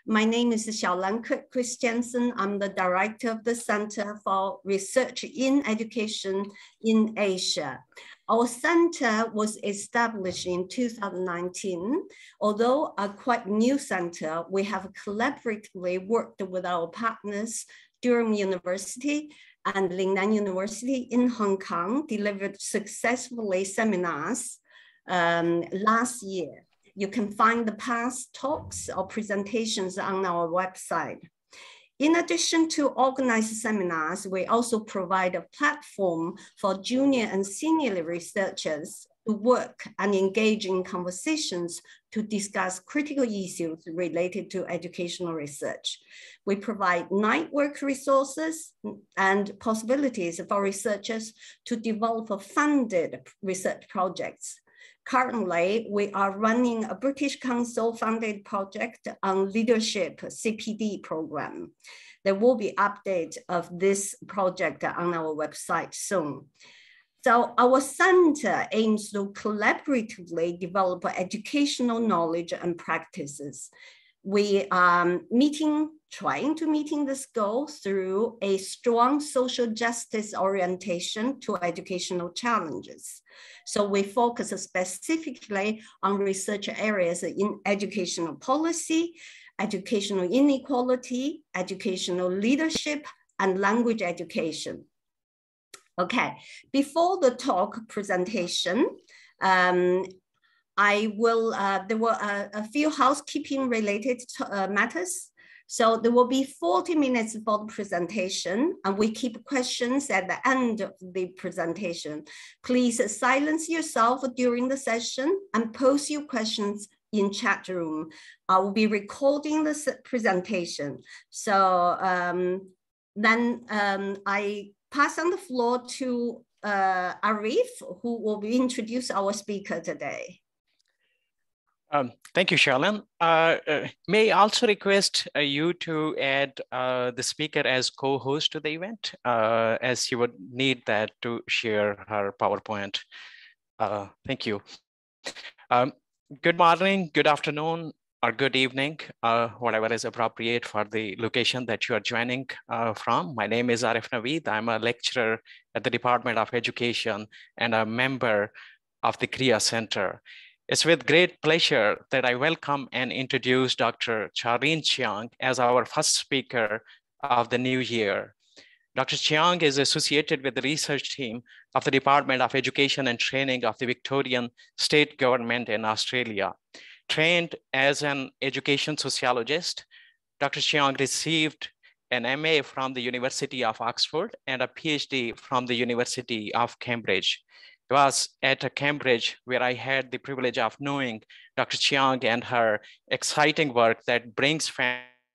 My name is Charleen Christiansen. I'm the director of the Center for Research in Education in Asia. Our center was established in 2019. Although a quite new center, we have collaboratively worked with our partners, Durham University and Lingnan University in Hong Kong, delivered successfully seminars last year. You can find the past talks or presentations on our website. In addition to organized seminars, we also provide a platform for junior and senior researchers to work and engage in conversations to discuss critical issues related to educational research. We provide network resources and possibilities for researchers to develop funded research projects. Currently, we are running a British Council funded project on leadership CPD program. There will be updates of this project on our website soon. So our center aims to collaboratively develop educational knowledge and practices. We are trying to meet this goal through a strong social justice orientation to educational challenges. So we focus specifically on research areas in educational policy, educational inequality, educational leadership, and language education. Okay, before the talk presentation, there were a few housekeeping related matters. So there will be 40 minutes for the presentation, and we keep questions at the end of the presentation. Please silence yourself during the session and post your questions in chat room. I will be recording this presentation. So then I pass on the floor to Arif, who will introduce our speaker today. Thank you, Charleen. May I also request you to add the speaker as co-host to the event, as she would need that to share her PowerPoint. Thank you. Good morning, good afternoon, or good evening, whatever is appropriate for the location that you are joining from. My name is Arif Naveed. I'm a lecturer at the Department of Education and a member of the CREA Center. It's with great pleasure that I welcome and introduce Dr. Charleen Chiong as our first speaker of the new year. Dr. Chiong is associated with the research team of the Department of Education and Training of the Victorian State Government in Australia. Trained as an education sociologist, Dr. Chiong received an MA from the University of Oxford and a PhD from the University of Cambridge. It was at Cambridge where I had the privilege of knowing Dr. Chiong and her exciting work that brings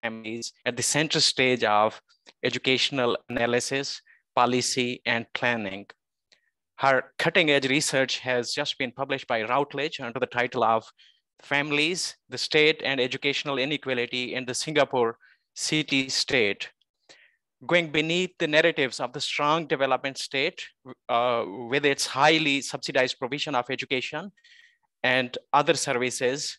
families at the center stage of educational analysis, policy, and planning. Her cutting-edge research has just been published by Routledge under the title of Families, the State and Educational Inequality in the Singapore City-State. Going beneath the narratives of the strong development state with its highly subsidized provision of education and other services,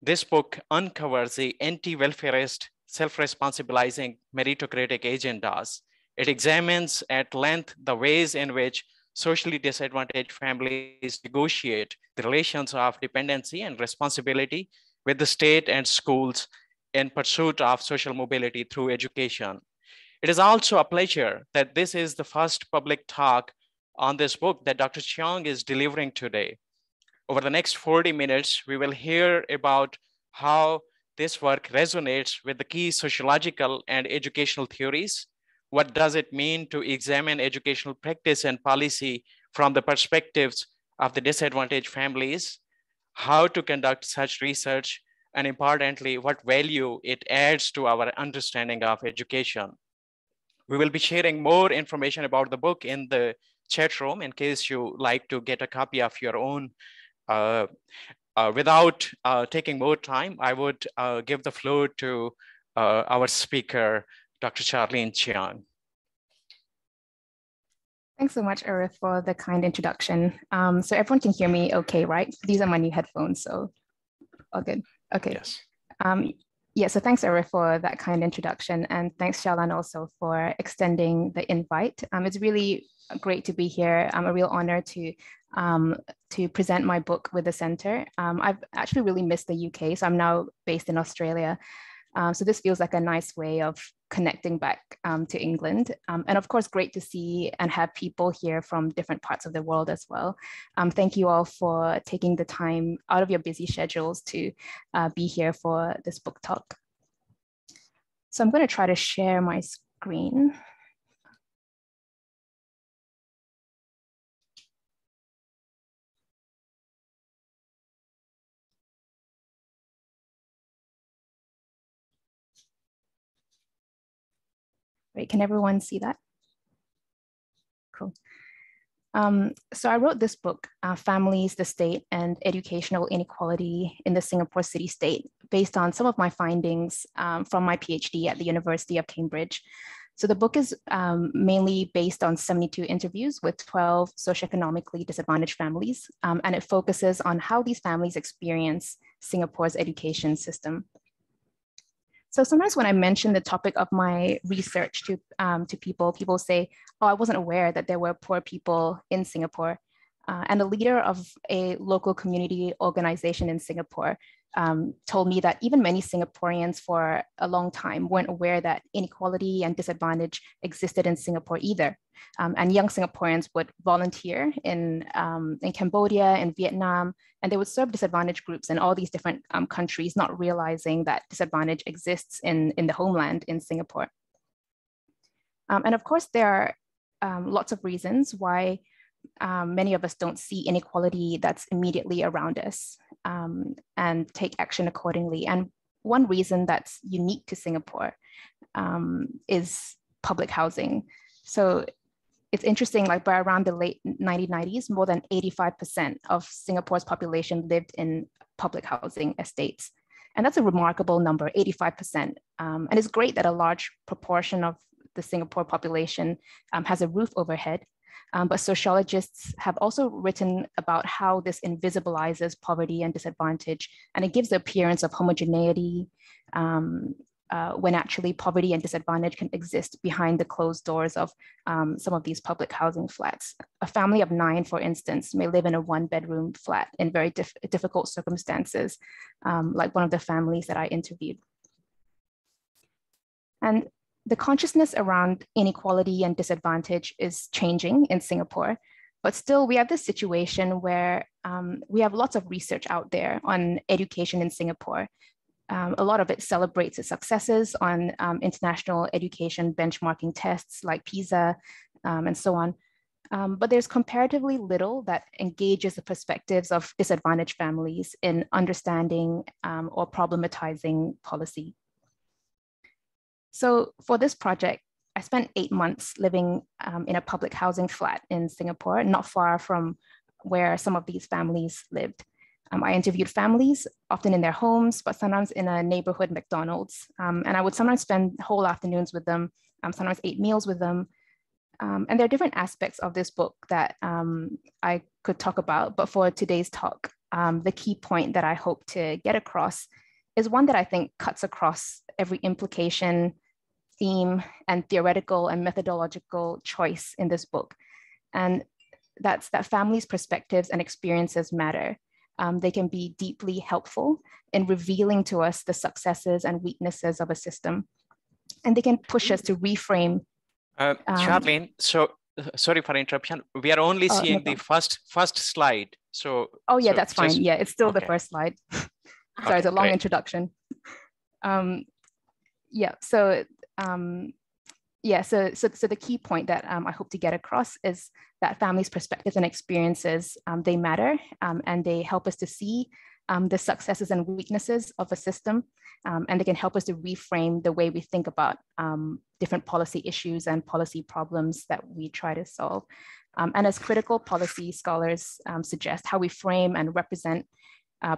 this book uncovers the anti-welfarist, self-responsibilizing meritocratic agendas. It examines at length the ways in which socially disadvantaged families negotiate the relations of dependency and responsibility with the state and schools in pursuit of social mobility through education. It is also a pleasure that this is the first public talk on this book that Dr. Chiong is delivering today. Over the next 40 minutes, we will hear about how this work resonates with the key sociological and educational theories. What does it mean to examine educational practice and policy from the perspectives of the disadvantaged families? How to conduct such research? And importantly, what value it adds to our understanding of education. We will be sharing more information about the book in the chat room in case you like to get a copy of your own. Without taking more time, I would give the floor to our speaker, Dr. Charleen Chiong. Thanks so much, Arif, for the kind introduction. So everyone can hear me okay, right? These are my new headphones, so all good. Okay. Yes. Yeah, so thanks, Arif, for that kind introduction. And thanks, Charleen, also for extending the invite. It's really great to be here. A real honor to present my book with the center. I've actually really missed the UK, so I'm now based in Australia. So this feels like a nice way of connecting back to England. And of course, great to see and have people here from different parts of the world as well. Thank you all for taking the time out of your busy schedules to be here for this book talk. So I'm going to try to share my screen. Right, can everyone see that? Cool. So I wrote this book, Families, the State and Educational Inequality in the Singapore City-State, based on some of my findings from my PhD at the University of Cambridge. So the book is mainly based on 72 interviews with 12 socioeconomically disadvantaged families, and it focuses on how these families experience Singapore's education system. So sometimes when I mention the topic of my research to people say, oh, I wasn't aware that there were poor people in Singapore. And a leader of a local community organization in Singapore told me that even many Singaporeans for a long time weren't aware that inequality and disadvantage existed in Singapore either. And young Singaporeans would volunteer in Cambodia, in Vietnam, and they would serve disadvantaged groups in all these different countries, not realizing that disadvantage exists in the homeland in Singapore. And of course, there are lots of reasons why many of us don't see inequality that's immediately around us and take action accordingly. And one reason that's unique to Singapore is public housing. So it's interesting, like by around the late 1990s, more than 85% of Singapore's population lived in public housing estates. And that's a remarkable number, 85%. And it's great that a large proportion of the Singapore population has a roof overhead. But sociologists have also written about how this invisibilizes poverty and disadvantage, and it gives the appearance of homogeneity when actually poverty and disadvantage can exist behind the closed doors of some of these public housing flats. A family of 9, for instance, may live in a 1-bedroom flat in very difficult circumstances, like one of the families that I interviewed. And the consciousness around inequality and disadvantage is changing in Singapore, but still we have this situation where we have lots of research out there on education in Singapore. A lot of it celebrates its successes on international education benchmarking tests like PISA and so on. But there's comparatively little that engages the perspectives of disadvantaged families in understanding or problematizing policy. So for this project, I spent 8 months living in a public housing flat in Singapore, not far from where some of these families lived. I interviewed families, often in their homes, but sometimes in a neighborhood McDonald's. And I would sometimes spend whole afternoons with them, sometimes 8 meals with them. And there are different aspects of this book that I could talk about, but for today's talk, the key point that I hope to get across is one that I think cuts across every implication, theme, and theoretical and methodological choice in this book. And that's that families' perspectives and experiences matter. They can be deeply helpful in revealing to us the successes and weaknesses of a system. And they can push us to reframe. Charleen, so sorry for interruption. We are only seeing the first slide. So oh yeah, so that's fine. Yeah, it's still okay. the first slide. Sorry, Okay, it's a long great. introduction. Yeah, so the key point that I hope to get across is that families' perspectives and experiences, they matter, and they help us to see the successes and weaknesses of a system, and they can help us to reframe the way we think about different policy issues and policy problems that we try to solve. And as critical policy scholars suggest, how we frame and represent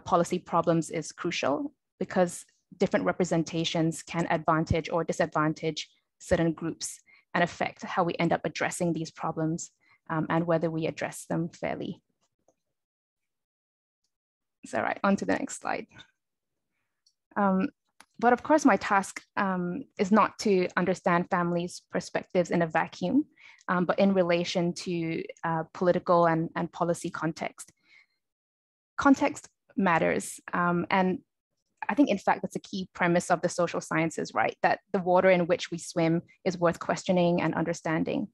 policy problems is crucial, because different representations can advantage or disadvantage certain groups and affect how we end up addressing these problems and whether we address them fairly. So right, on to the next slide. But of course, my task is not to understand families' perspectives in a vacuum, but in relation to political and policy context. Context matters. And I think, in fact, that's a key premise of the social sciences, right? That the water in which we swim is worth questioning and understanding.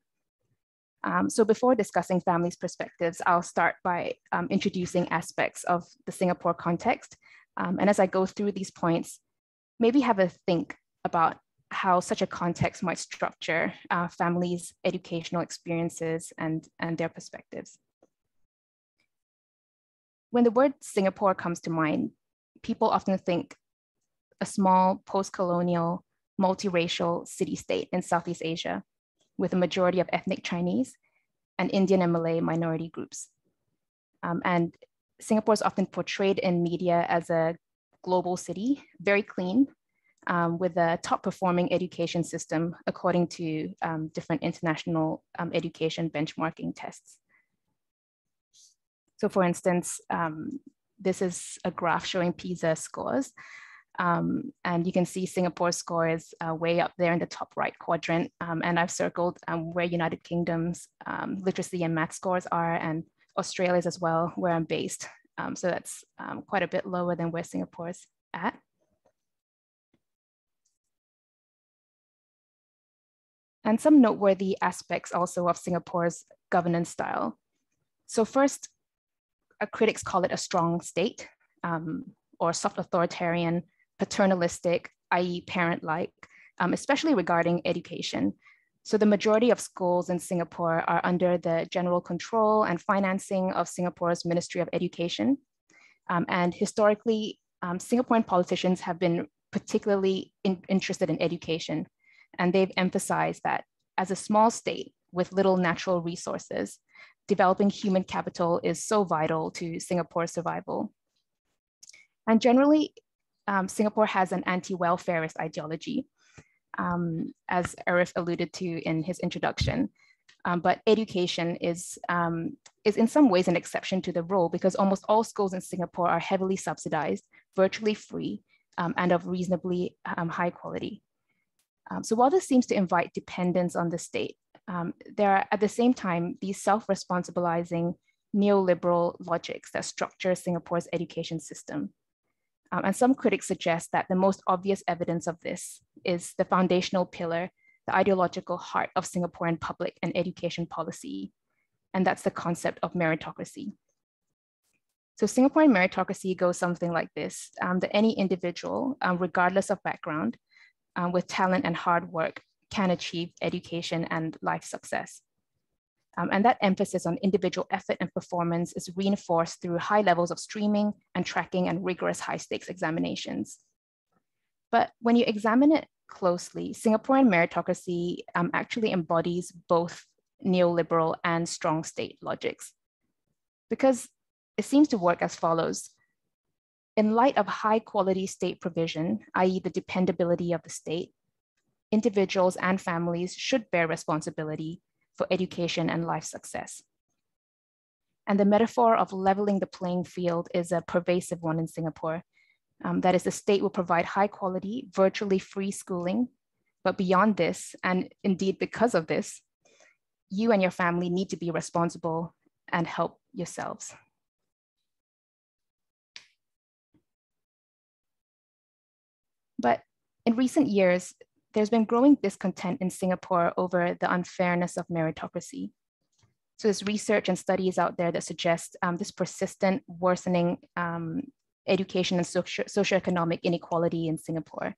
So before discussing families' perspectives, I'll start by introducing aspects of the Singapore context. And as I go through these points, maybe have a think about how such a context might structure families' educational experiences and their perspectives. When the word Singapore comes to mind, people often think a small post-colonial multiracial city-state in Southeast Asia with a majority of ethnic Chinese and Indian and Malay minority groups. And Singapore is often portrayed in media as a global city, very clean, with a top performing education system according to different international education benchmarking tests. So for instance, this is a graph showing PISA scores. And you can see Singapore's score is way up there in the top right quadrant. And I've circled where United Kingdom's literacy and math scores are, and Australia's as well, where I'm based. So that's quite a bit lower than where Singapore's at. And some noteworthy aspects also of Singapore's governance style. So first, critics call it a strong state, or soft authoritarian, paternalistic, i.e. parent-like, especially regarding education. So the majority of schools in Singapore are under the general control and financing of Singapore's Ministry of Education. And historically, Singaporean politicians have been particularly interested in education. And they've emphasized that as a small state with little natural resources, developing human capital is so vital to Singapore's survival. And generally, Singapore has an anti-welfarist ideology, as Arif alluded to in his introduction. But education is in some ways an exception to the rule, because almost all schools in Singapore are heavily subsidized, virtually free, and of reasonably high quality. So while this seems to invite dependence on the state, there are at the same time these self-responsibilizing neoliberal logics that structure Singapore's education system. And some critics suggest that the most obvious evidence of this is the foundational pillar, the ideological heart of Singaporean public and education policy, and that's the concept of meritocracy. So Singaporean meritocracy goes something like this, that any individual, regardless of background, with talent and hard work, can achieve education and life success. And that emphasis on individual effort and performance is reinforced through high levels of streaming and tracking and rigorous high stakes examinations. But when you examine it closely, Singaporean meritocracy actually embodies both neoliberal and strong state logics, because it seems to work as follows. In light of high quality state provision, i.e. the dependability of the state, individuals and families should bear responsibility for education and life success. And the metaphor of leveling the playing field is a pervasive one in Singapore. That is, the state will provide high quality, virtually free schooling. But beyond this, and indeed because of this, you and your family need to be responsible and help yourselves. But in recent years, there's been growing discontent in Singapore over the unfairness of meritocracy. So there's research and studies out there that suggest this persistent worsening education and socio-economic inequality in Singapore.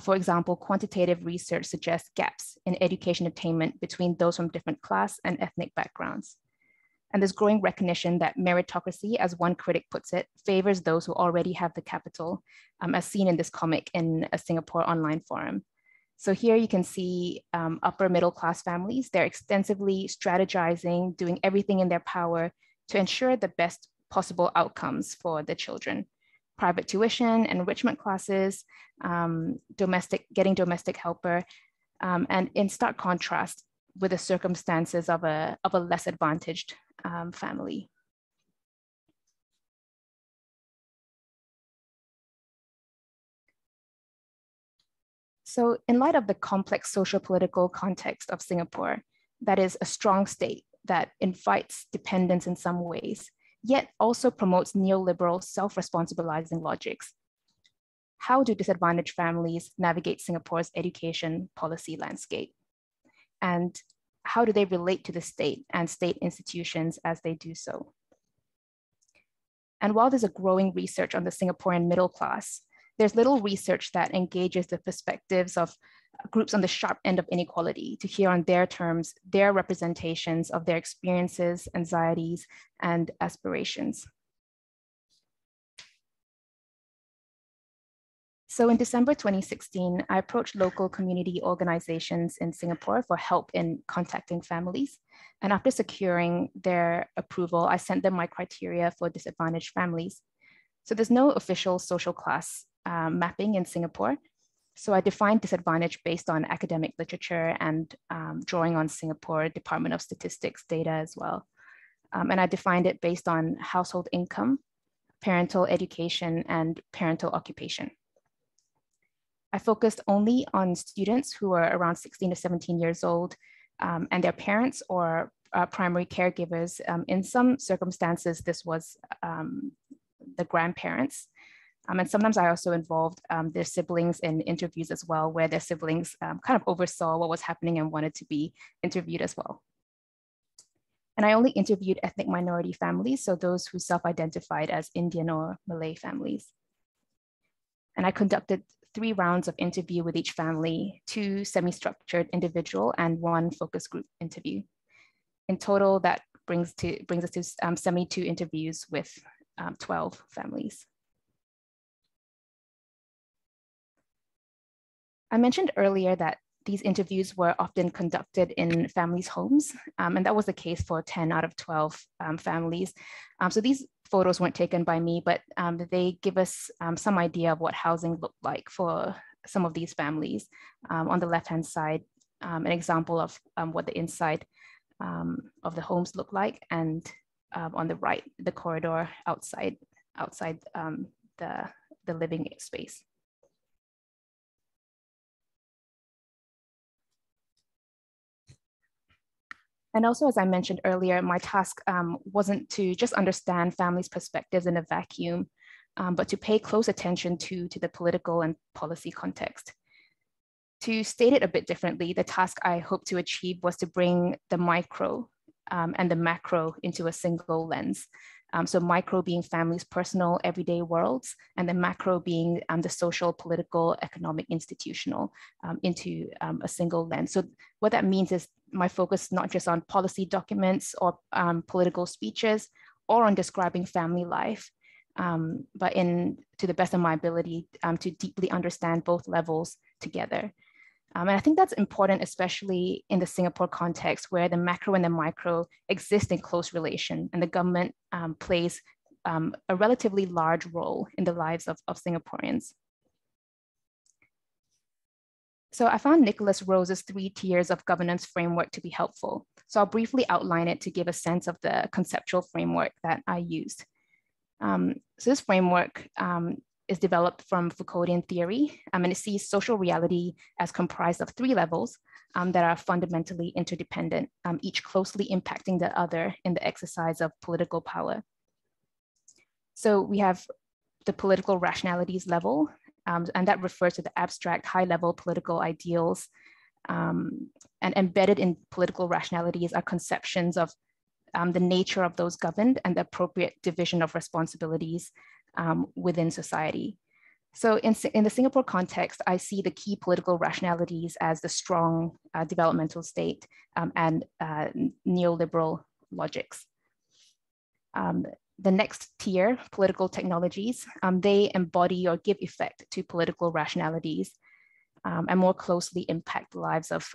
For example, quantitative research suggests gaps in education attainment between those from different class and ethnic backgrounds. And there's growing recognition that meritocracy, as one critic puts it, favors those who already have the capital, as seen in this comic in a Singapore online forum. So here you can see upper middle class families. They're extensively strategizing, doing everything in their power to ensure the best possible outcomes for the children. Private tuition, enrichment classes, getting domestic helper, and in stark contrast with the circumstances of a less advantaged family. So in light of the complex socio-political context of Singapore, that is a strong state that invites dependence in some ways, yet also promotes neoliberal self-responsibilizing logics, how do disadvantaged families navigate Singapore's education policy landscape? And how do they relate to the state and state institutions as they do so? And while there's a growing research on the Singaporean middle class, there's little research that engages the perspectives of groups on the sharp end of inequality to hear on their terms, their representations of their experiences, anxieties, and aspirations. So in December 2016, I approached local community organizations in Singapore for help in contacting families. And after securing their approval, I sent them my criteria for disadvantaged families. So there's no official social class mapping in Singapore. So I defined disadvantage based on academic literature and drawing on Singapore Department of Statistics data as well. And I defined it based on household income, parental education, and parental occupation. I focused only on students who are around 16 to 17 years old and their parents or primary caregivers. In some circumstances, this was the grandparents. And sometimes I also involved their siblings in interviews as well, where their siblings kind of oversaw what was happening and wanted to be interviewed as well. And I only interviewed ethnic minority families, so those who self-identified as Indian or Malay families. And I conducted 3 rounds of interview with each family, 2 semi-structured individual and 1 focus group interview. In total, that brings us to 72 interviews with 12 families. I mentioned earlier that these interviews were often conducted in families' homes, and that was the case for 10 out of 12 families. So these photos weren't taken by me, but they give us some idea of what housing looked like for some of these families. On the left-hand side, an example of what the inside of the homes look like, and on the right, the corridor outside the living space. And also, as I mentioned earlier, my task wasn't to just understand families' perspectives in a vacuum, but to pay close attention to the political and policy context. To state it a bit differently, the task I hope to achieve was to bring the micro and the macro into a single lens. So micro being families' personal everyday worlds, and the macro being the social, political, economic, institutional into a single lens. So what that means is my focus not just on policy documents or political speeches or on describing family life, but to the best of my ability to deeply understand both levels together. And I think that's important, especially in the Singapore context where the macro and the micro exist in close relation, and the government plays a relatively large role in the lives of Singaporeans. So I found Nicholas Rose's 3 tiers of governance framework to be helpful. So I'll briefly outline it to give a sense of the conceptual framework that I used. So this framework is developed from Foucauldian theory, and it sees social reality as comprised of 3 levels that are fundamentally interdependent, each closely impacting the other in the exercise of political power. So we have the political rationalities level, and that refers to the abstract high-level political ideals, and embedded in political rationalities are conceptions of the nature of those governed and the appropriate division of responsibilities within society. So in the Singapore context, I see the key political rationalities as the strong developmental state and neoliberal logics. The next tier, political technologies, they embody or give effect to political rationalities and more closely impact the lives of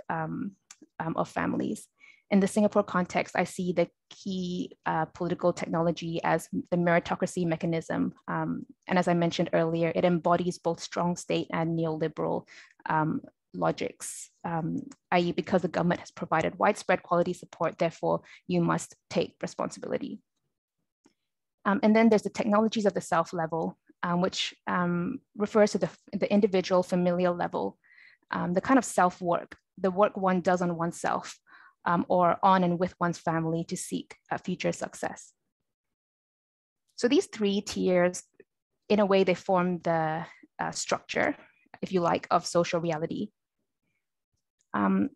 families. In the Singapore context, I see the key political technology as the meritocracy mechanism. And as I mentioned earlier, it embodies both strong state and neoliberal logics, i.e. because the government has provided widespread quality support, therefore you must take responsibility. And then there's the technologies of the self level, which refers to the individual familial level, the kind of self-work, the work one does on oneself or on and with one's family to seek future success. So these three tiers, in a way, they form the structure, if you like, of social reality. And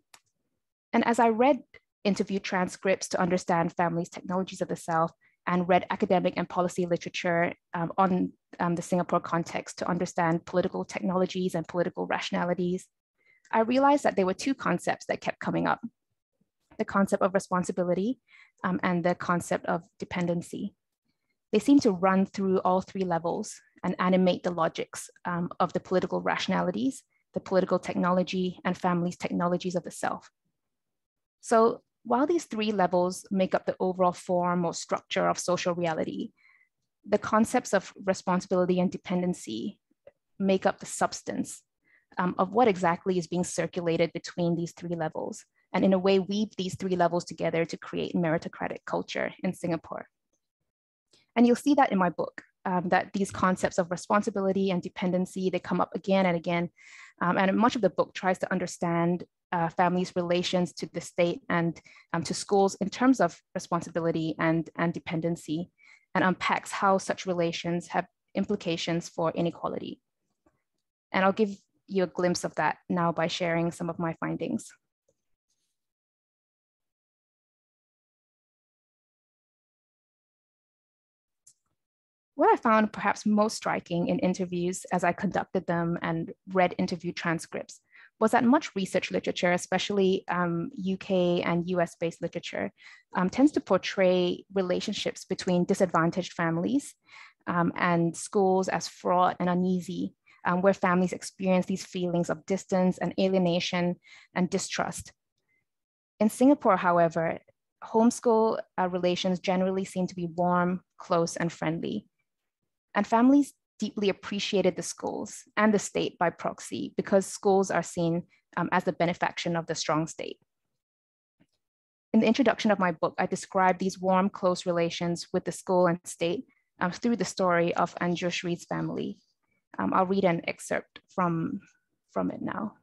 as I read interview transcripts to understand families' technologies of the self, and read academic and policy literature on the Singapore context to understand political technologies and political rationalities, I realized that there were two concepts that kept coming up: the concept of responsibility and the concept of dependency. They seem to run through all three levels and animate the logics of the political rationalities, the political technology, and families' technologies of the self. So while these three levels make up the overall form or structure of social reality, the concepts of responsibility and dependency make up the substance of what exactly is being circulated between these three levels, and in a way weave these three levels together to create meritocratic culture in Singapore. And you'll see that in my book, that these concepts of responsibility and dependency, they come up again and again. And much of the book tries to understand families' relations to the state and to schools in terms of responsibility and dependency, and unpacks how such relations have implications for inequality. And I'll give you a glimpse of that now by sharing some of my findings. What I found perhaps most striking in interviews as I conducted them and read interview transcripts was that much research literature, especially UK and US-based literature, tends to portray relationships between disadvantaged families and schools as fraught and uneasy, where families experience these feelings of distance and alienation and distrust. In Singapore, however, homeschool relations generally seem to be warm, close, and friendly. And families deeply appreciated the schools and the state by proxy because schools are seen as the benefaction of the strong state. In the introduction of my book, I describe these warm, close relations with the school and state through the story of Anjushri's family. I'll read an excerpt from it now.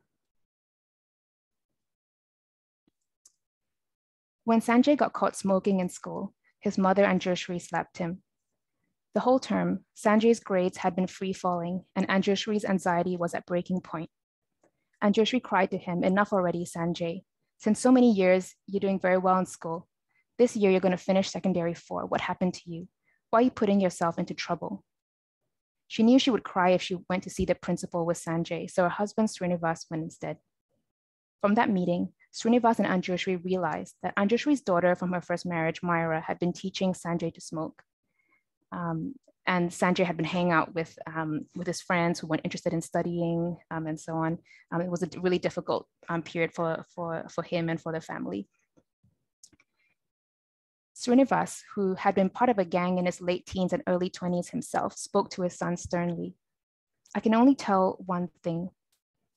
When Sanjay got caught smoking in school, his mother Anjushri slapped him. The whole term, Sanjay's grades had been free-falling, and Anjushri's anxiety was at breaking point. Anjushri cried to him, "Enough already, Sanjay. Since so many years, you're doing very well in school. This year, you're going to finish secondary 4. What happened to you? Why are you putting yourself into trouble?" She knew she would cry if she went to see the principal with Sanjay, so her husband Srinivas went instead. From that meeting, Srinivas and Anjushri realized that Anjushri's daughter from her first marriage, Myra, had been teaching Sanjay to smoke. And Sanjay had been hanging out with his friends who weren't interested in studying and so on. It was a really difficult period for him and for the family. Srinivas, who had been part of a gang in his late teens and early 20s himself, spoke to his son sternly. "I can only tell one thing.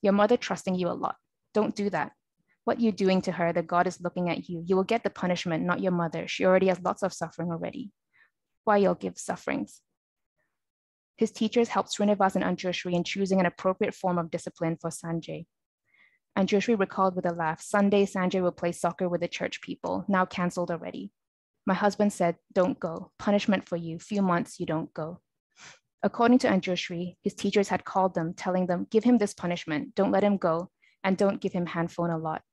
Your mother trusting you a lot. Don't do that. What you're doing to her, the God is looking at you. You will get the punishment, not your mother. She already has lots of suffering already. Why you'll give sufferings?" His teachers helped Srinivas and Anjushri in choosing an appropriate form of discipline for Sanjay. Anjushri recalled with a laugh, "Sunday, Sanjay will play soccer with the church people, now canceled already. My husband said, don't go, punishment for you, few months you don't go." According to Anjushri, his teachers had called them, telling them, "Give him this punishment, don't let him go, and don't give him handphone a lot."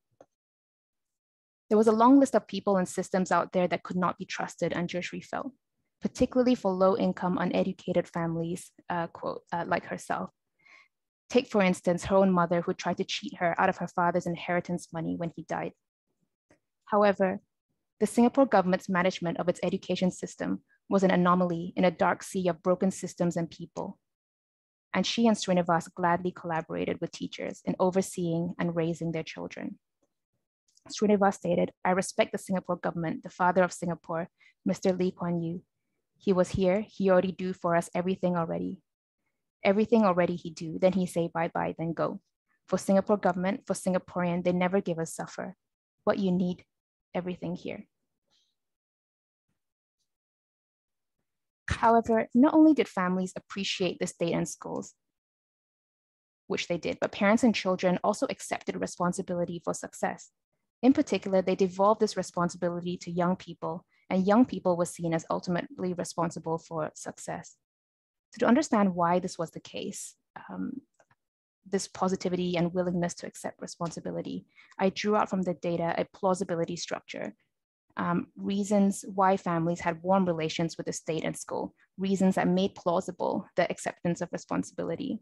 There was a long list of people and systems out there that could not be trusted, Anjushri felt, particularly for low-income, uneducated families, like herself. Take, for instance, her own mother who tried to cheat her out of her father's inheritance money when he died. However, the Singapore government's management of its education system was an anomaly in a dark sea of broken systems and people. And she and Srinivas gladly collaborated with teachers in overseeing and raising their children. Srinivas stated, "I respect the Singapore government, the father of Singapore, Mr. Lee Kuan Yew. He was here, he already do for us everything already. Everything already he do, then he say bye-bye, then go. For Singapore government, for Singaporean, they never give us suffer. What you need, everything here." However, not only did families appreciate the state and schools, which they did, but parents and children also accepted responsibility for success. In particular, they devolved this responsibility to young people, and young people were seen as ultimately responsible for success. So to understand why this was the case, this positivity and willingness to accept responsibility, I drew out from the data a plausibility structure, reasons why families had warm relations with the state and school, reasons that made plausible the acceptance of responsibility.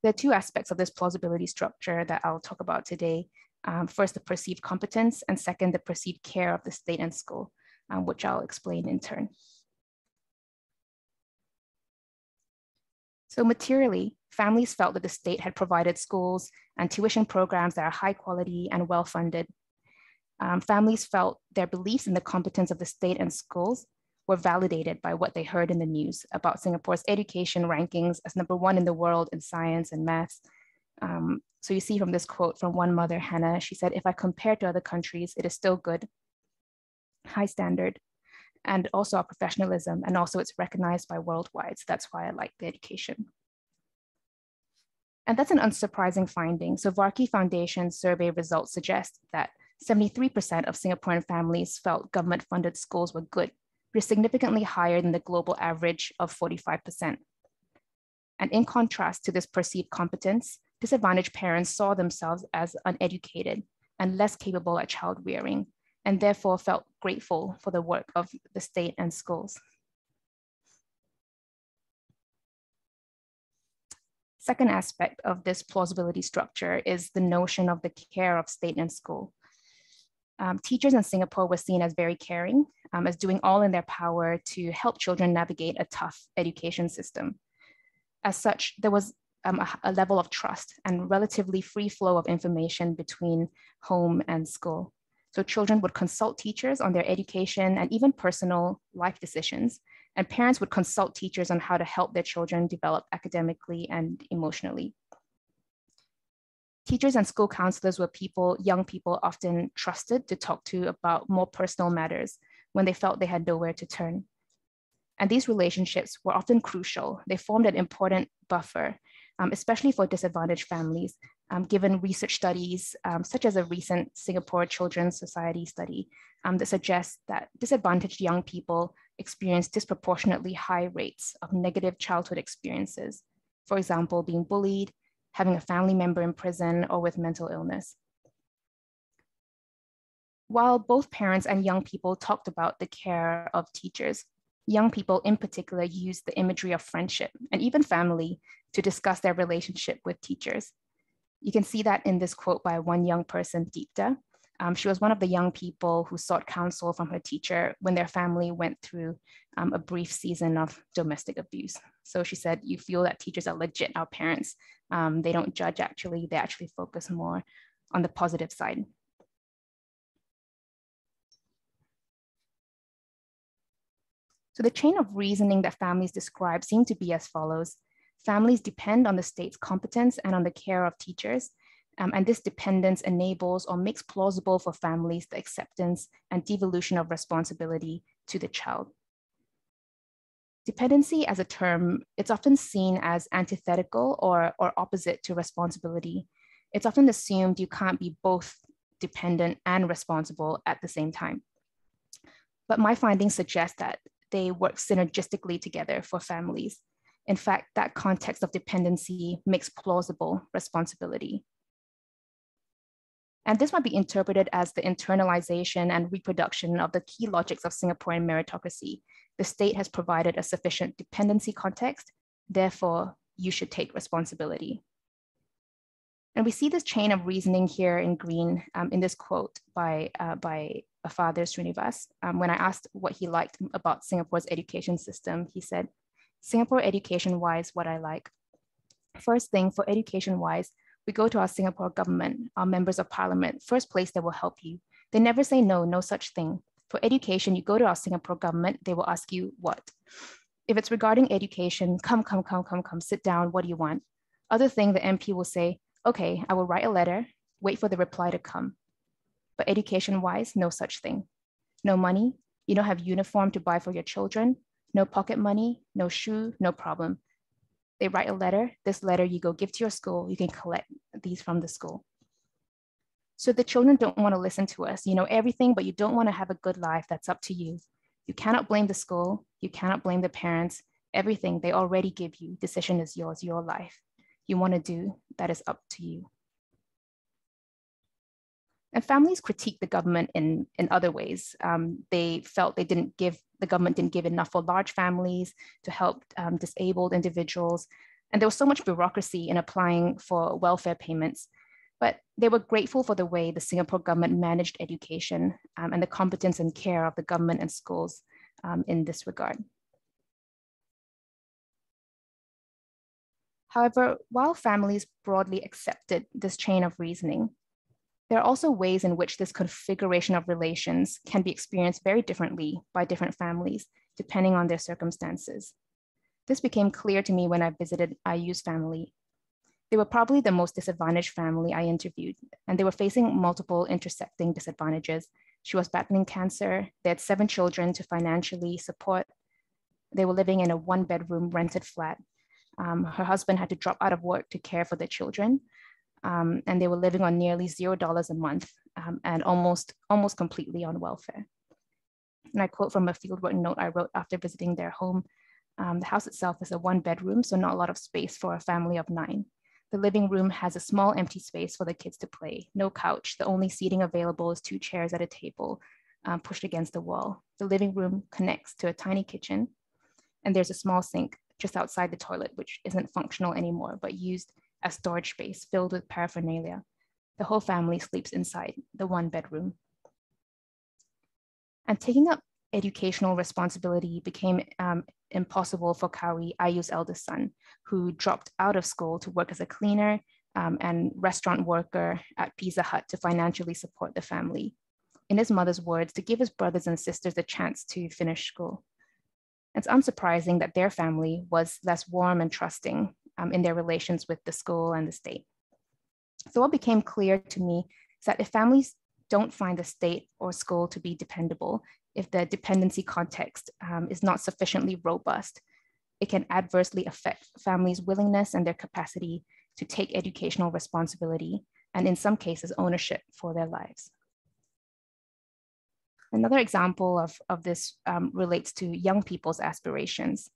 There are two aspects of this plausibility structure that I'll talk about today. First, the perceived competence, and second, the perceived care of the state and school, which I'll explain in turn. So materially, families felt that the state had provided schools and tuition programs that are high quality and well-funded. Families felt their beliefs in the competence of the state and schools were validated by what they heard in the news about Singapore's education rankings as #1 in the world in science and maths. So you see from this quote from one mother, Hannah, she said, "If I compare to other countries, it is still good, high standard, and also our professionalism, and also it's recognized by worldwide. So that's why I like the education." And that's an unsurprising finding. So Varkey Foundation survey results suggest that 73% of Singaporean families felt government-funded schools were good, which is significantly higher than the global average of 45%. And in contrast to this perceived competence, disadvantaged parents saw themselves as uneducated and less capable at child rearing, and therefore felt grateful for the work of the state and schools. Second aspect of this plausibility structure is the notion of the care of state and school. Teachers in Singapore were seen as very caring, as doing all in their power to help children navigate a tough education system. As such, there was a level of trust and relatively free flow of information between home and school. So children would consult teachers on their education and even personal life decisions, and parents would consult teachers on how to help their children develop academically and emotionally. Teachers and school counselors were people, young people often trusted to talk to about more personal matters when they felt they had nowhere to turn. And these relationships were often crucial. They formed an important buffer, especially for disadvantaged families, given research studies, such as a recent Singapore Children's Society study that suggests that disadvantaged young people experience disproportionately high rates of negative childhood experiences. For example, being bullied, having a family member in prison, or with mental illness. While both parents and young people talked about the care of teachers, young people in particular used the imagery of friendship and even family to discuss their relationship with teachers. You can see that in this quote by one young person, Deepta. She was one of the young people who sought counsel from her teacher when their family went through a brief season of domestic abuse. So she said, "You feel that teachers are legit, our parents. They don't judge actually, they actually focus more on the positive side." So the chain of reasoning that families describe seem to be as follows. Families depend on the state's competence and on the care of teachers. And this dependence enables or makes plausible for families the acceptance and devolution of responsibility to the child. Dependency as a term, it's often seen as antithetical or opposite to responsibility. It's often assumed you can't be both dependent and responsible at the same time. But my findings suggest that they work synergistically together for families. In fact, that context of dependency makes plausible responsibility. And this might be interpreted as the internalization and reproduction of the key logics of Singaporean meritocracy. The state has provided a sufficient dependency context, therefore you should take responsibility. And we see this chain of reasoning here in green in this quote by Father Srinivas. When I asked what he liked about Singapore's education system, he said, "Singapore education-wise, what I like. First thing, for education-wise, we go to our Singapore government, our members of parliament, first place that will help you. They never say no, no such thing. For education, you go to our Singapore government, they will ask you what. If it's regarding education, come, sit down, what do you want? Other thing, the MP will say, okay, I will write a letter, wait for the reply to come. But education-wise, no such thing. No money, you don't have uniform to buy for your children, no pocket money, no shoe, no problem. They write a letter. This letter you go give to your school. You can collect these from the school. So the children don't want to listen to us. You know everything, but you don't want to have a good life. That's up to you. You cannot blame the school. You cannot blame the parents. Everything they already give you. Decision is yours, your life. You want to do, that is up to you. And families critique the government in other ways. They felt the government didn't give enough for large families to help disabled individuals. And there was so much bureaucracy in applying for welfare payments. But they were grateful for the way the Singapore government managed education and the competence and care of the government and schools in this regard. However, while families broadly accepted this chain of reasoning, there are also ways in which this configuration of relations can be experienced very differently by different families, depending on their circumstances. This became clear to me when I visited IU's family. They were probably the most disadvantaged family I interviewed, and they were facing multiple intersecting disadvantages. She was battling cancer. They had 7 children to financially support. They were living in a 1-bedroom rented flat. Her husband had to drop out of work to care for the children. And they were living on nearly $0 a month and almost completely on welfare. And I quote from a fieldwork note I wrote after visiting their home. The house itself is a 1-bedroom, so not a lot of space for a family of 9. The living room has a small empty space for the kids to play, no couch. The only seating available is 2 chairs at a table pushed against the wall. The living room connects to a tiny kitchen, and there's a small sink just outside the toilet, which isn't functional anymore, but used as storage space filled with paraphernalia. The whole family sleeps inside the 1-bedroom. And taking up educational responsibility became impossible for Kawi, IU's eldest son, who dropped out of school to work as a cleaner and restaurant worker at Pizza Hut to financially support the family. In his mother's words, to give his brothers and sisters a chance to finish school. It's unsurprising that their family was less warm and trusting in their relations with the school and the state. So what became clear to me is that if families don't find the state or school to be dependable, if the dependency context is not sufficiently robust, it can adversely affect families' willingness and their capacity to take educational responsibility, and in some cases, ownership for their lives. Another example of this relates to young people's aspirations.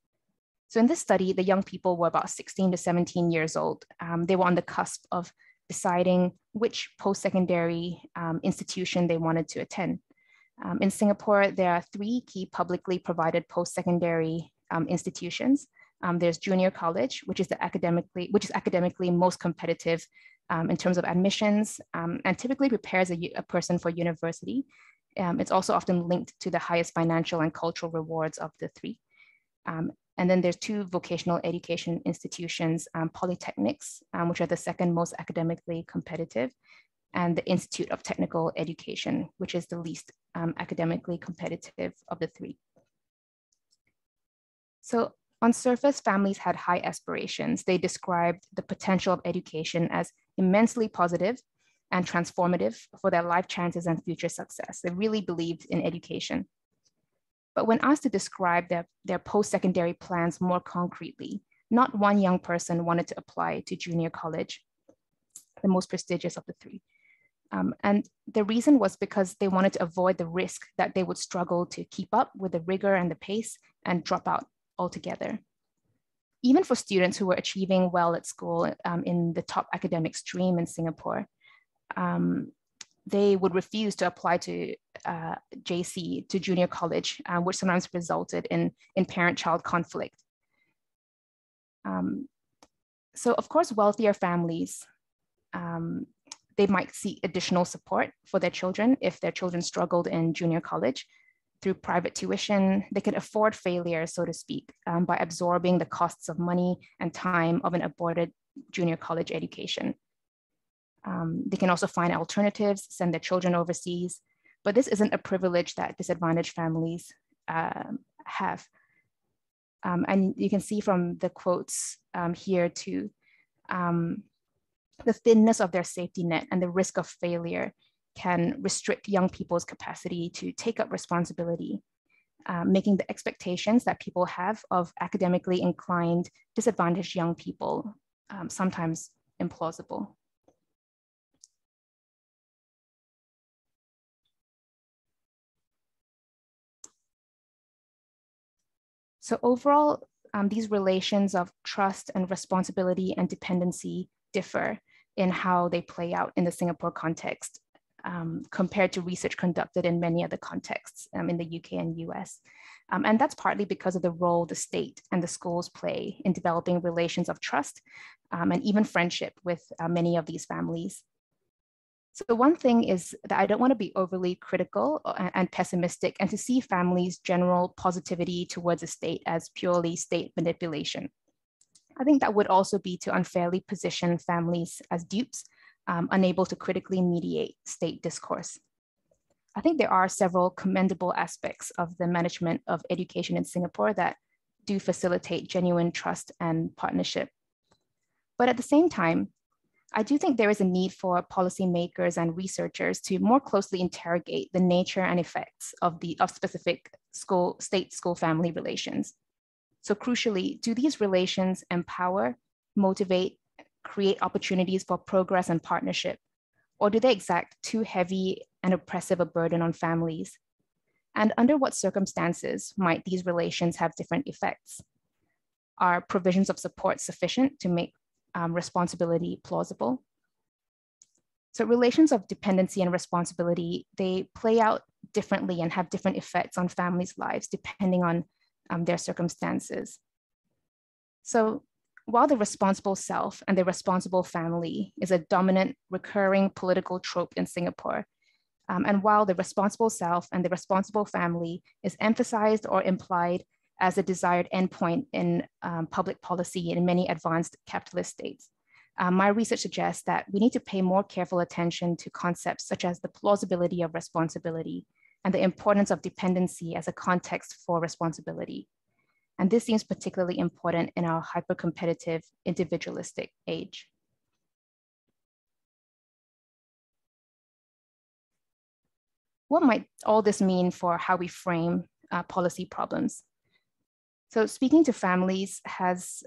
So in this study, the young people were about 16 to 17 years old. They were on the cusp of deciding which post-secondary institution they wanted to attend. In Singapore, there are 3 key publicly provided post-secondary institutions. There's junior college, which is academically most competitive in terms of admissions and typically prepares a person for university. It's also often linked to the highest financial and cultural rewards of the 3. And then there's 2 vocational education institutions, polytechnics, which are the second most academically competitive, and the Institute of Technical Education, which is the least academically competitive of the 3. So on surface, families had high aspirations. They described the potential of education as immensely positive and transformative for their life chances and future success. They really believed in education. But when asked to describe their post-secondary plans more concretely, not one young person wanted to apply to junior college, the most prestigious of the 3. And the reason was because they wanted to avoid the risk that they would struggle to keep up with the rigor and the pace and drop out altogether. Even for students who were achieving well at school in the top academic stream in Singapore, they would refuse to apply to JC, to junior college, which sometimes resulted in parent-child conflict. So of course, wealthier families, they might seek additional support for their children if their children struggled in junior college. Through private tuition, they could afford failure, so to speak, by absorbing the costs of money and time of an aborted junior college education. They can also find alternatives, send their children overseas, but this isn't a privilege that disadvantaged families have. And you can see from the quotes here too, the thinness of their safety net and the risk of failure can restrict young people's capacity to take up responsibility making the expectations that people have of academically inclined, disadvantaged young people sometimes implausible. So overall, these relations of trust and responsibility and dependency differ in how they play out in the Singapore context compared to research conducted in many other contexts in the UK and US. And that's partly because of the role the state and the schools play in developing relations of trust and even friendship with many of these families. So one thing is that I don't want to be overly critical and pessimistic and to see families' general positivity towards the state as purely state manipulation. I think that would also be to unfairly position families as dupes, unable to critically mediate state discourse. I think there are several commendable aspects of the management of education in Singapore that do facilitate genuine trust and partnership. But at the same time, I do think there is a need for policymakers and researchers to more closely interrogate the nature and effects of specific state-school-family relations. So crucially, do these relations empower, motivate, create opportunities for progress and partnership, or do they exact too heavy and oppressive a burden on families? And under what circumstances might these relations have different effects? Are provisions of support sufficient to make responsibility plausible? So relations of dependency and responsibility, they play out differently and have different effects on families' lives depending on their circumstances. So while the responsible self and the responsible family is a dominant recurring political trope in Singapore, and while the responsible self and the responsible family is emphasized or implied as a desired endpoint in public policy in many advanced capitalist states, my research suggests that we need to pay more careful attention to concepts such as the plausibility of responsibility and the importance of dependency as a context for responsibility. And this seems particularly important in our hyper-competitive, individualistic age. What might all this mean for how we frame policy problems? So speaking to families has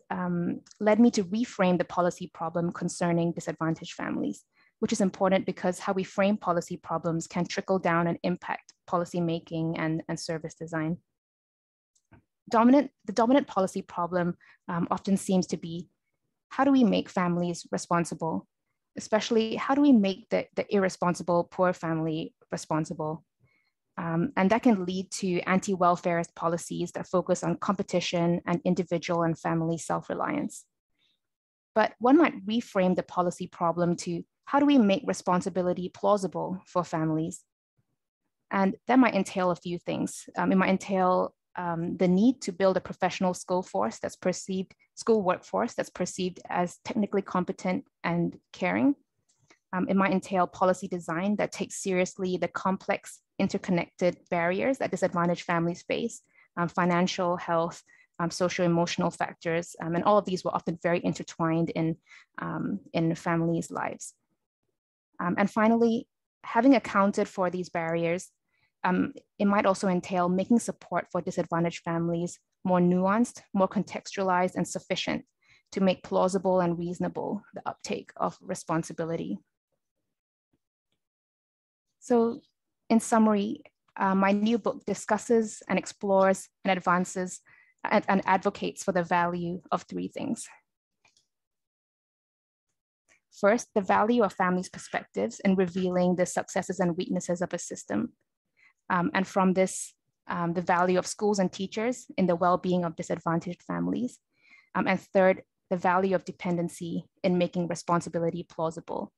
led me to reframe the policy problem concerning disadvantaged families, which is important because how we frame policy problems can trickle down and impact policy making and service design. The dominant policy problem often seems to be, how do we make families responsible? Especially, how do we make the irresponsible poor family responsible? And that can lead to anti-welfarist policies that focus on competition and individual and family self-reliance. But one might reframe the policy problem to, how do we make responsibility plausible for families? And that might entail a few things. It might entail the need to build a professional school workforce that's perceived as technically competent and caring. It might entail policy design that takes seriously the complex interconnected barriers that disadvantaged families face, financial, health, socio-emotional factors, and all of these were often very intertwined in families' lives. And finally, having accounted for these barriers, it might also entail making support for disadvantaged families more nuanced, more contextualized, and sufficient to make plausible and reasonable the uptake of responsibility. So in summary, my new book discusses and explores and advances and advocates for the value of three things. First, the value of families' perspectives in revealing the successes and weaknesses of a system. And from this, the value of schools and teachers in the well-being of disadvantaged families. And third, the value of dependency in making responsibility plausible,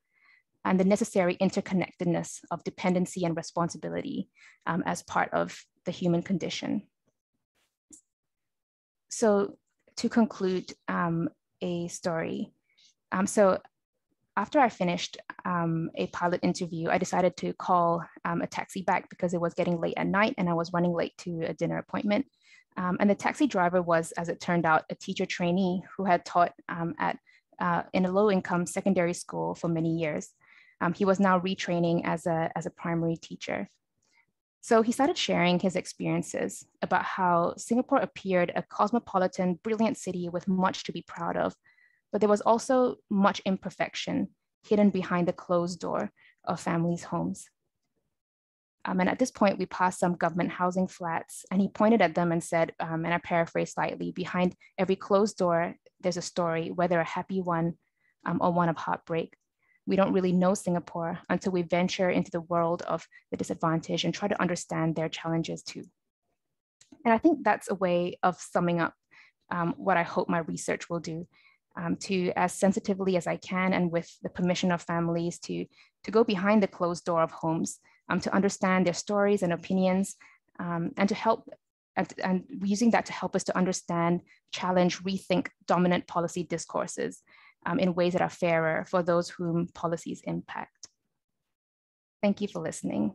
and the necessary interconnectedness of dependency and responsibility as part of the human condition. So to conclude a story, so after I finished a pilot interview, I decided to call a taxi back because it was getting late at night and I was running late to a dinner appointment. And the taxi driver was, as it turned out, a teacher trainee who had taught in a low-income secondary school for many years. He was now retraining as a primary teacher. So he started sharing his experiences about how Singapore appeared a cosmopolitan, brilliant city with much to be proud of, but there was also much imperfection hidden behind the closed door of families' homes. And at this point, we passed some government housing flats, and he pointed at them and said, and I paraphrase slightly, behind every closed door, there's a story, whether a happy one or one of heartbreak. We don't really know Singapore until we venture into the world of the disadvantaged and try to understand their challenges too. And I think that's a way of summing up what I hope my research will do, to, as sensitively as I can and with the permission of families, to go behind the closed door of homes, to understand their stories and opinions, and to help, and using that to help us to understand, challenge, rethink dominant policy discourses in ways that are fairer for those whom policies impact. Thank you for listening.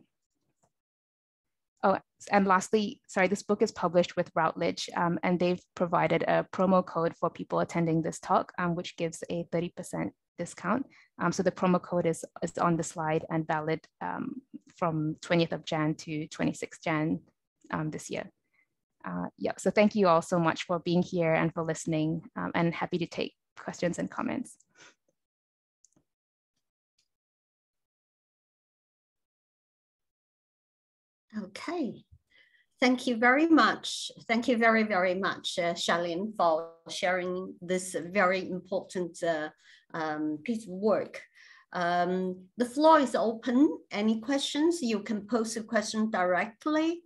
Oh, and lastly, sorry, this book is published with Routledge, and they've provided a promo code for people attending this talk, which gives a 30% discount. So the promo code is on the slide and valid from 20th of Jan to 26th Jan this year. Yeah, so thank you all so much for being here and for listening, and happy to take questions and comments. Okay, thank you very much. Thank you very, very much, Charleen, for sharing this very important piece of work. The floor is open. Any questions? You can post a question directly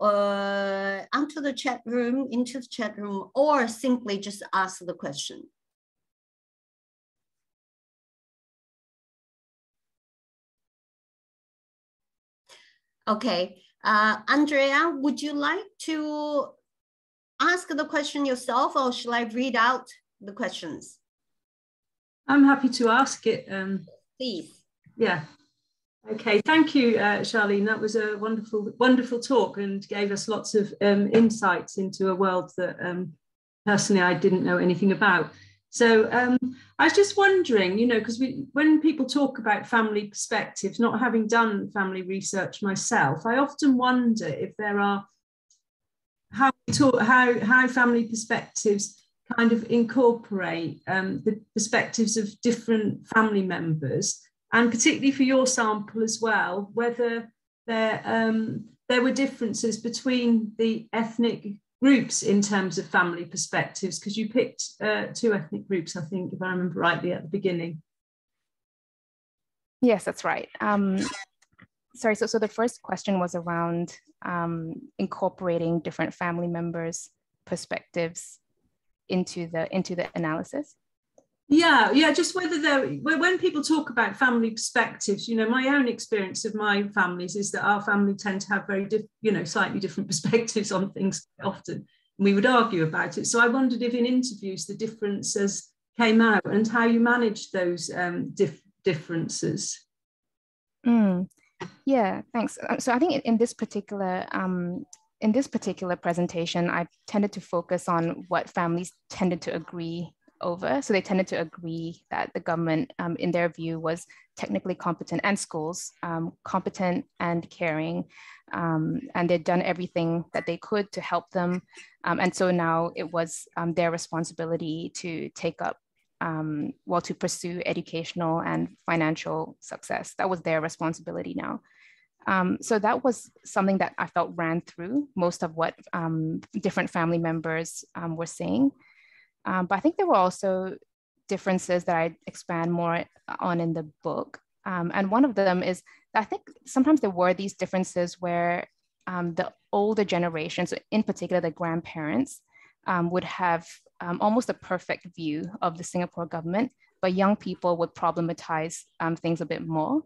into the chat room, or simply just ask the question. Okay, Andrea, would you like to ask the question yourself, or shall I read out the questions? I'm happy to ask it. Please. Yeah. Okay. Thank you, Charleen. That was a wonderful, wonderful talk and gave us lots of insights into a world that personally I didn't know anything about. So I was just wondering, you know, because when people talk about family perspectives, not having done family research myself, I often wonder if there are how family perspectives kind of incorporate the perspectives of different family members, and particularly for your sample as well, whether there were differences between the ethnic groups in terms of family perspectives, because you picked two ethnic groups, I think, if I remember rightly at the beginning. Yes, that's right. Sorry, so the first question was around incorporating different family members' perspectives into the analysis. Yeah, just whether when people talk about family perspectives, you know, my own experience of my families is that our family tend to have very slightly different perspectives on things often, and we would argue about it. So I wondered if in interviews the differences came out and how you managed those differences. Yeah, thanks. So I think in this particular presentation, I tended to focus on what families tended to agree over. So they tended to agree that the government, in their view, was technically competent, and schools competent and caring, and they'd done everything that they could to help them. And so now it was their responsibility to take up, to pursue educational and financial success. That was their responsibility now. So that was something that I felt ran through most of what different family members were saying. But I think there were also differences that I expand more on in the book. And one of them is that I think sometimes there were these differences where the older generations, so in particular the grandparents, would have almost a perfect view of the Singapore government, but young people would problematize things a bit more.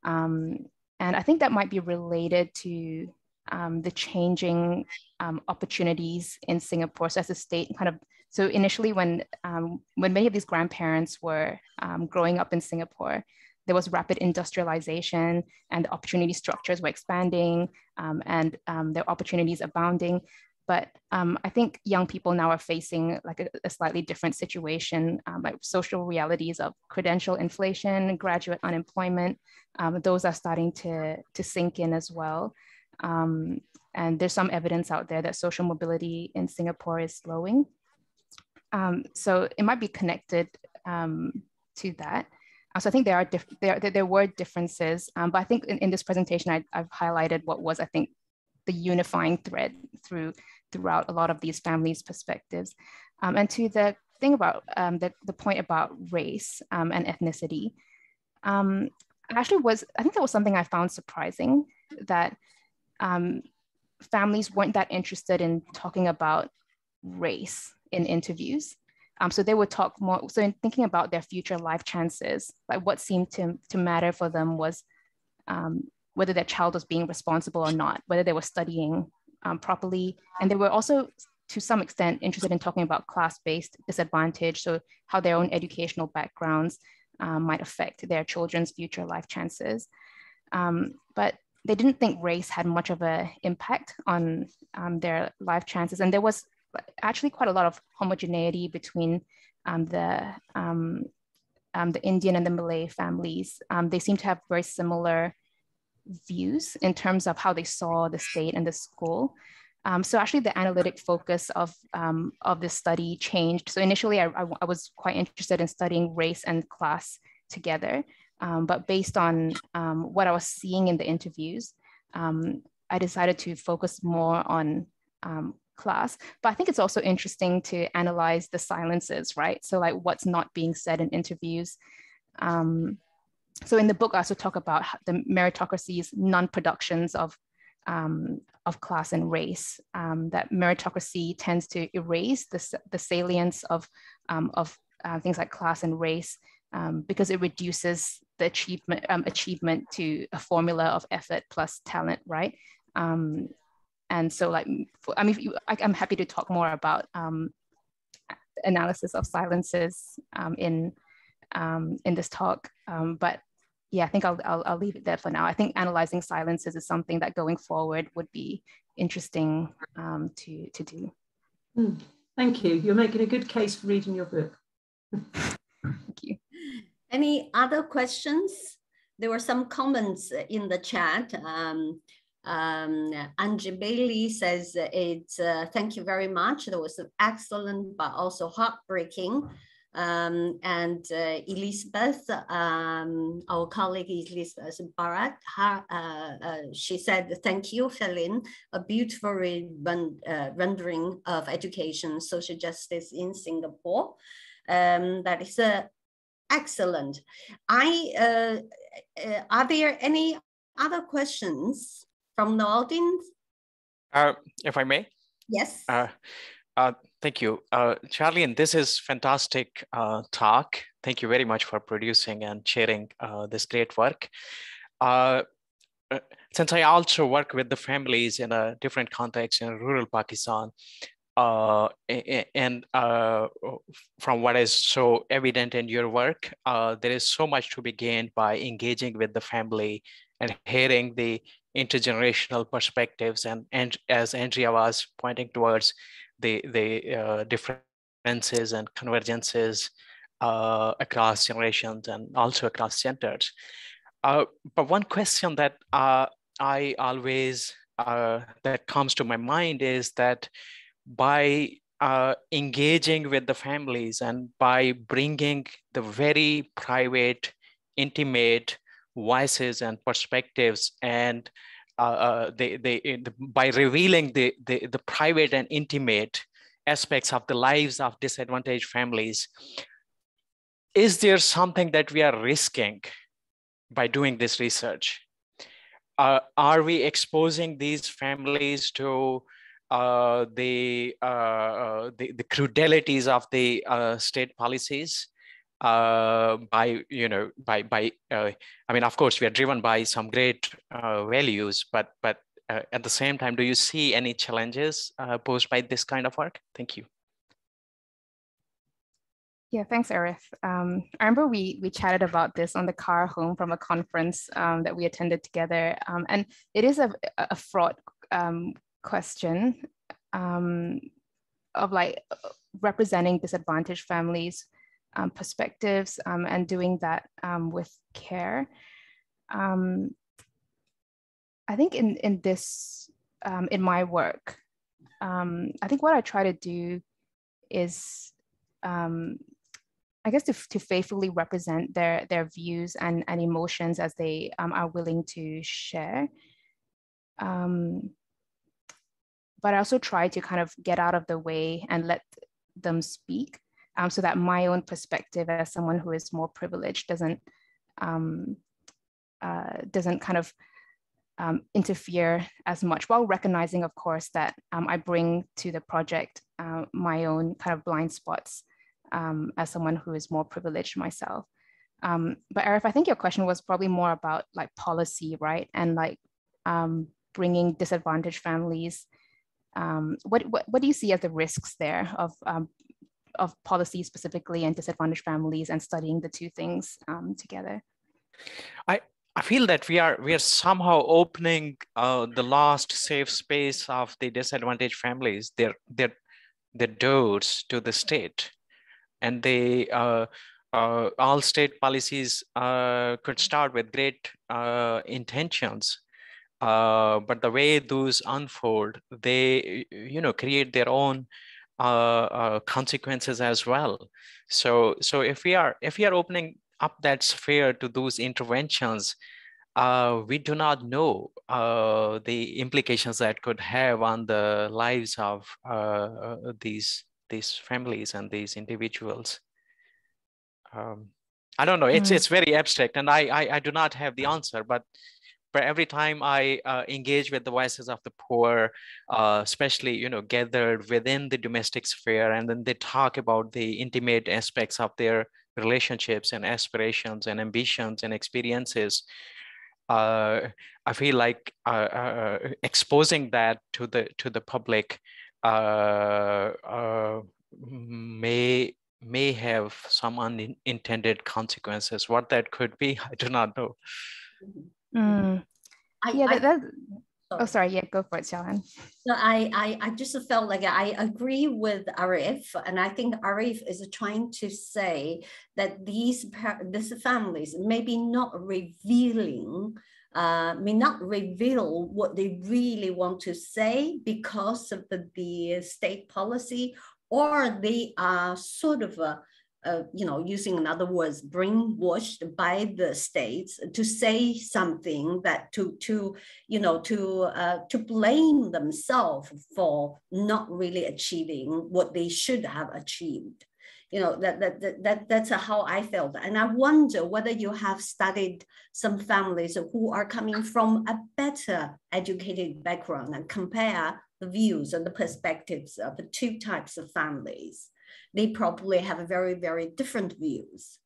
And I think that might be related to the changing opportunities in Singapore. So as a state so initially when many of these grandparents were growing up in Singapore, there was rapid industrialization and the opportunity structures were expanding, and there were opportunities abounding. But I think young people now are facing like a slightly different situation, like social realities of credential inflation, graduate unemployment. Those are starting to sink in as well. And there's some evidence out there that social mobility in Singapore is slowing. So it might be connected to that. So I think there were differences, but I think in this presentation, I've highlighted what was, I think, the unifying thread throughout a lot of these families' perspectives. And to the thing about the point about race and ethnicity, I think that was something I found surprising, that families weren't that interested in talking about race in interviews. So they would talk more, so in thinking about their future life chances, like what seemed to matter for them was whether their child was being responsible or not, whether they were studying properly. And they were also, to some extent, interested in talking about class-based disadvantage, so how their own educational backgrounds might affect their children's future life chances. But they didn't think race had much of an impact on their life chances. And there was actually quite a lot of homogeneity between the Indian and the Malay families. They seem to have very similar views in terms of how they saw the state and the school. So actually the analytic focus of this study changed. So initially I was quite interested in studying race and class together, but based on what I was seeing in the interviews, I decided to focus more on class. But I think it's also interesting to analyze the silences, right? So like what's not being said in interviews. So in the book, I also talk about the meritocracy's non-productions of class and race, that meritocracy tends to erase the salience of things like class and race because it reduces the achievement to a formula of effort plus talent, right? And so like, I'm happy to talk more about analysis of silences in this talk, but yeah, I think I'll leave it there for now. I think analyzing silences is something that going forward would be interesting to do. Thank you. You're making a good case for reading your book. Thank you. Any other questions? There were some comments in the chat. Angie Bailey says, thank you very much. That was excellent, but also heartbreaking. And Elizabeth, our colleague Elizabeth Barat, she said, thank you, Charleen, a beautiful rendering of education, social justice in Singapore. That is excellent. Are there any other questions from the audience? If I may? Yes. Thank you. Charleen, this is fantastic talk. Thank you very much for producing and sharing this great work. Since I also work with the families in a different context in rural Pakistan, and from what is so evident in your work, there is so much to be gained by engaging with the family and hearing the intergenerational perspectives. And as Andrea was pointing towards, the differences and convergences across generations and also across genders. But one question that I always, that comes to my mind is that by engaging with the families and by bringing the very private, intimate voices and perspectives, and by revealing the private and intimate aspects of the lives of disadvantaged families, is there something that we are risking by doing this research? Are we exposing these families to the crudelities of the state policies? I mean, of course, we are driven by some great values, but at the same time, do you see any challenges posed by this kind of work? Thank you. Yeah, thanks, Arif. I remember we chatted about this on the car home from a conference that we attended together, and it is a fraught question of like representing disadvantaged families' perspectives and doing that with care. I think in this, in my work, I think what I try to do is, I guess, to faithfully represent their views and emotions as they are willing to share. But I also try to kind of get out of the way and let them speak, so that my own perspective as someone who is more privileged doesn't kind of interfere as much, while recognizing, of course, that I bring to the project my own kind of blind spots as someone who is more privileged myself. But Arif, I think your question was probably more about like policy, right? And like bringing disadvantaged families. What do you see as the risks there of policy specifically and disadvantaged families, and studying the two things together? I feel that we are somehow opening the last safe space of the disadvantaged families, their doors to the state, and they all state policies could start with great intentions, but the way those unfold, they create their own consequences as well. So if we are opening up that sphere to those interventions, we do not know the implications that could have on the lives of these families and these individuals. I don't know. It's very abstract, and I do not have the answer. But every time I engage with the voices of the poor, especially gathered within the domestic sphere, and then they talk about the intimate aspects of their relationships and aspirations and ambitions and experiences, I feel like exposing that to the public may have some unintended consequences. What that could be, I do not know. Sorry, go for it, Xiaohan. So I just felt like I agree with Arif, and I think Arif is trying to say that these families may not reveal what they really want to say because of the state policy, or they are sort of using another words, brainwashed by the states to say something that to blame themselves for not really achieving what they should have achieved. That's how I felt. And I wonder whether you have studied some families who are coming from a better educated background and compare the views and the perspectives of the two types of families. They probably have very, very different views.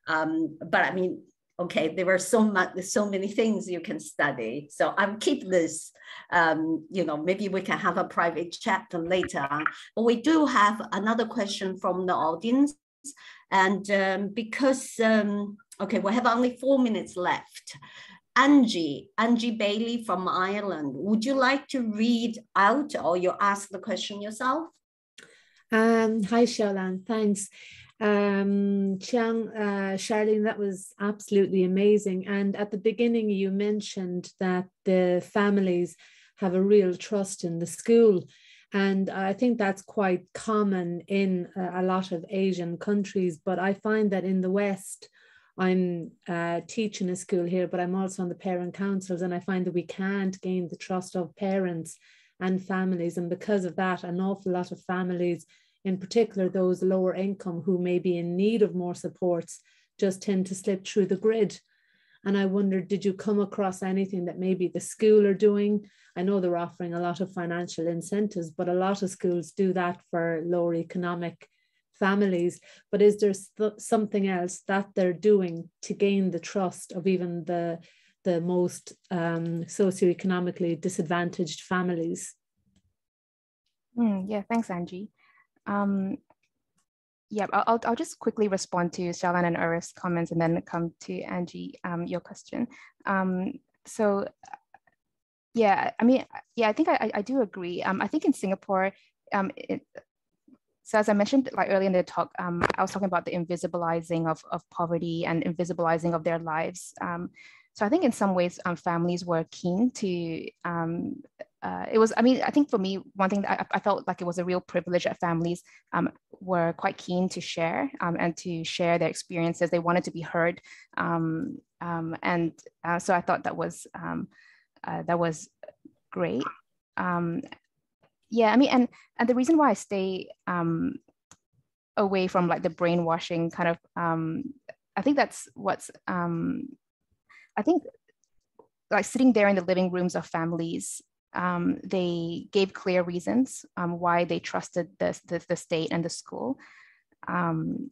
But I mean, okay, there were so many things you can study. So I'll keep this, maybe we can have a private chat later on. But we do have another question from the audience. And because, okay, we have only 4 minutes left. Angie Bailey from Ireland, would you like to read out, or you ask the question yourself? Hi, Charleen, thanks. Charleen, that was absolutely amazing. And at the beginning, you mentioned that the families have a real trust in the school. And I think that's quite common in a lot of Asian countries. But I find that in the West, I'm teaching a school here, but I'm also on the parent councils. And I find that we can't gain the trust of parents and families. And because of that, an awful lot of families, in particular those lower income who may be in need of more supports, just tend to slip through the grid. And I wondered, did you come across anything that maybe the school are doing? I know they're offering a lot of financial incentives, but a lot of schools do that for lower economic families. But is there something else that they're doing to gain the trust of even the most socio-economically disadvantaged families? Yeah, thanks, Angie. Yeah, I'll just quickly respond to Charleen and Arif's comments and then come to Angie, your question. So yeah, I mean, yeah, I think I do agree. I think in Singapore, so as I mentioned like earlier in the talk, I was talking about the invisibilizing of poverty and invisibilizing of their lives. So I think in some ways, families were keen to, it was, I mean, I think for me, one thing that I felt like it was a real privilege that families were quite keen to share and to share their experiences. They wanted to be heard. So I thought that was great. Yeah, I mean, and the reason why I stay away from like the brainwashing kind of, I think that's what's, I think like sitting there in the living rooms of families, they gave clear reasons why they trusted the state and the school. And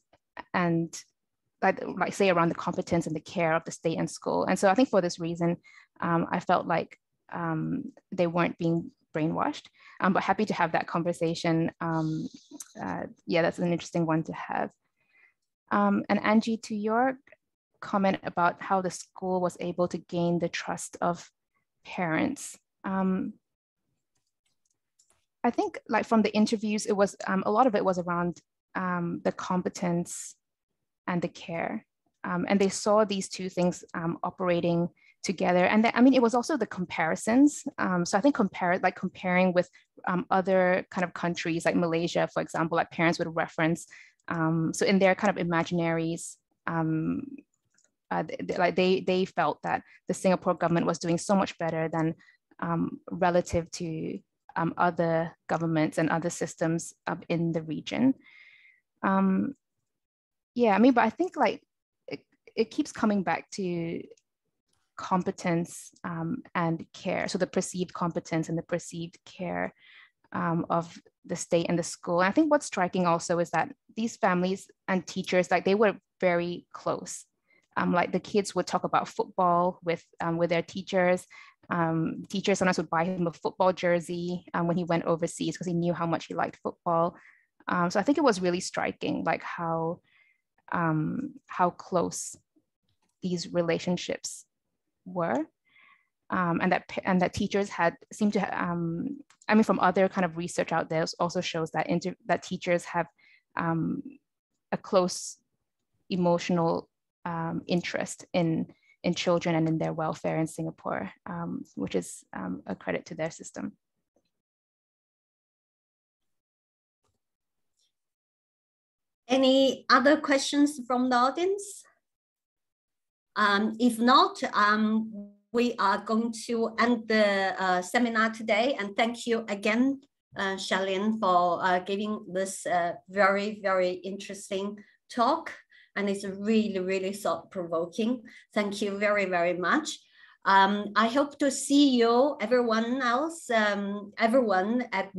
like say around the competence and the care of the state and school. And so I think for this reason, I felt like they weren't being brainwashed, but happy to have that conversation. Yeah, that's an interesting one to have. And Angie, to your comment about how the school was able to gain the trust of parents. I think like from the interviews, it was, a lot of it was around the competence and the care. And they saw these two things operating together. And I mean, it was also the comparisons. So I think comparing with other kind of countries like Malaysia, for example, like parents would reference. So in their kind of imaginaries, they felt that the Singapore government was doing so much better than relative to other governments and other systems in the region. Yeah, I mean, but I think like it keeps coming back to competence and care. So the perceived competence and the perceived care of the state and the school. And I think what's striking also is that these families and teachers, like they were very close. Like the kids would talk about football with their teachers. Teachers sometimes would buy him a football jersey when he went overseas because he knew how much he liked football. So I think it was really striking, like how close these relationships were, and that teachers seemed to. I mean, from other kind of research out there, also shows that that teachers have a close emotional interest in children and in their welfare in Singapore, which is a credit to their system. Any other questions from the audience? If not, we are going to end the seminar today. And thank you again, Charleen, for giving this very, very interesting talk. And it's really, really thought-provoking. Thank you very, very much. I hope to see you, everyone else, everyone at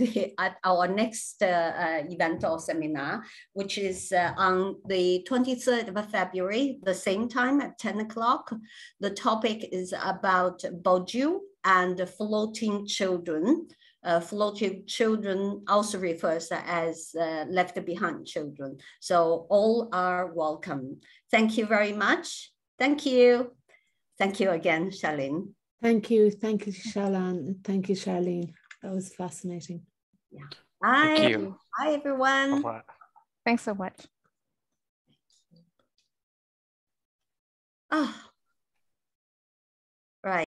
our next event or seminar, which is on the 23rd of February, the same time at 10 o'clock. The topic is about Boju and floating children. Floating children also refers as left behind children. So all are welcome. Thank you very much. Thank you. Thank you again, Charleen. Thank you, Charleen. Thank you, Charleen. That was fascinating. Yeah. Bye. Thank you. Bye, everyone. Bye-bye. Thanks so much. Oh.